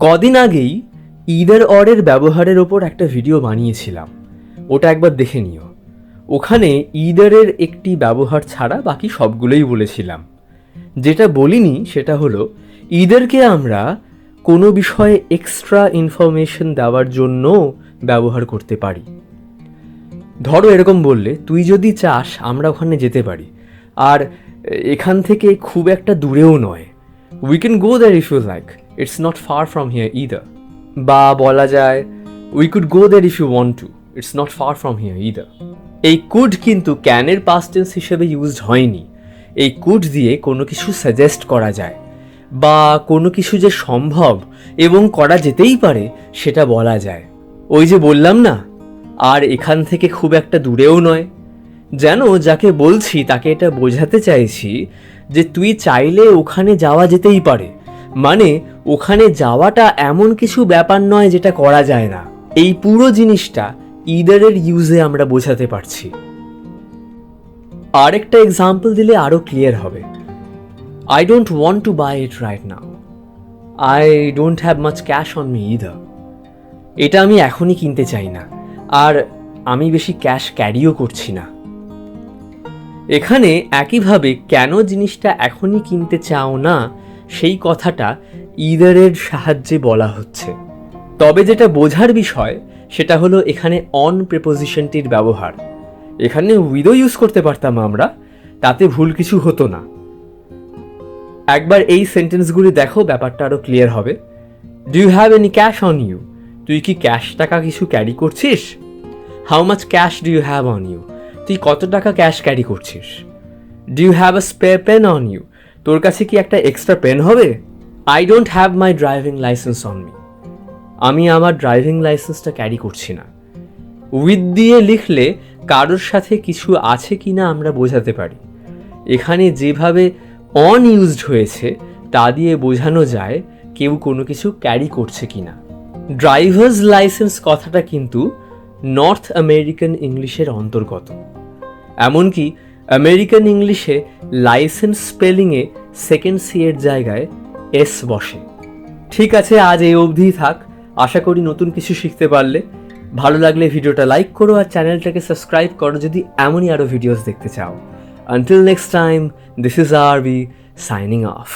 কদিন আগেই ইদার অরের ব্যবহারের ওপর একটা ভিডিও বানিয়েছিলাম, ওটা একবার দেখে নিও। ওখানে ইদারের একটি ব্যবহার ছাড়া বাকি সবগুলোই বলেছিলাম। যেটা বলিনি সেটা হলো ইদারকে আমরা কোনো বিষয়ে এক্সট্রা ইনফরমেশন দেওয়ার জন্য ব্যবহার করতে পারি। ধরো এরকম বললে, তুই যদি চাস আমরা ওখানে যেতে পারি, আর এখান থেকে খুব একটা দূরেও নয়, we can go there if you like, it's not far from here either. বা বলা যায়, we could go there if you want to, it's not far from here either. এই কুড কিন্তু ক্যানের পাস্ট টেন্স হিসেবে ইউজড হয়নি। এই could দিয়ে কোনো কিছু সাজেস্ট করা যায়, বা কোনো কিছু যে সম্ভব এবং করা যেতেই পারে সেটা বলা যায়। ওই যে বললাম না, আর এখান থেকে খুব একটা দূরেও নয়, যেন যাকে বলছি তাকে এটা বোঝাতে চাইছি যে তুই চাইলে ওখানে যাওয়া যেতেই পারে, মানে ওখানে যাওয়াটা এমন কিছু ব্যাপার নয় যেটা করা যায় না। এই পুরো জিনিসটা ইদারের ইউজে আমরা বোঝাতে পারছি। আরেকটা এক্সাম্পল দিলে আরো ক্লিয়ার হবে। I don't want to buy it right now. I don't have much cash on me either. এটা আমি এখনই কিনতে চাই না, আর আমি বেশি ক্যাশ ক্যারিও করছি না। এখানে একইভাবে কেন জিনিসটা এখনই কিনতে চাও না সেই কথাটা ইদারের সাহায্যে বলা হচ্ছে। তবে যেটা বোঝার বিষয় সেটা হলো এখানে অন প্রিপোজিশনটির ব্যবহার। এখানে উইথও ইউজ করতে পারতাম আমরা, তাতে ভুল কিছু হতো না। একবার এই সেন্টেন্সগুলি দেখো, ব্যাপারটা আরো ক্লিয়ার হবে। Do you have any cash on you? তুই কি ক্যাশ টাকা কিছু ক্যারি করছিস? How much cash do you have on you? তুই কত টাকা ক্যাশ ক্যারি করছিস? Do you have a spare pen on you? তোর কাছে কি একটা এক্সট্রা পেন হবে? I don't have my driving licence on me. আমি আমার ড্রাইভিং লাইসেন্সটা ক্যারি করছি না। উইথ দিয়ে লিখলে কারোর সাথে কিছু আছে কি না আমরা বোঝাতে পারি। এখানে যেভাবে অন ইউজড হয়েছে তা দিয়ে বোঝানো যায় কেউ কোনো কিছু ক্যারি করছে কিনা। ড্রাইভার্স লাইসেন্স কথাটা কিন্তু নর্থ আমেরিকান ইংলিশের অন্তর্গত। এমনকি আমেরিকান ইংলিশে লাইসেন্স স্পেলিংয়ে সেকেন্ড সি এর জায়গায় এস বসে। ঠিক আছে, আজ এই অবধিই থাক। আশা করি নতুন কিছু শিখতে পারলে। ভালো লাগলে ভিডিওটা লাইক করো আর চ্যানেলটাকে সাবস্ক্রাইব করো যদি এমনই আরও ভিডিওস দেখতে চাও। Until next time, this is RV signing off.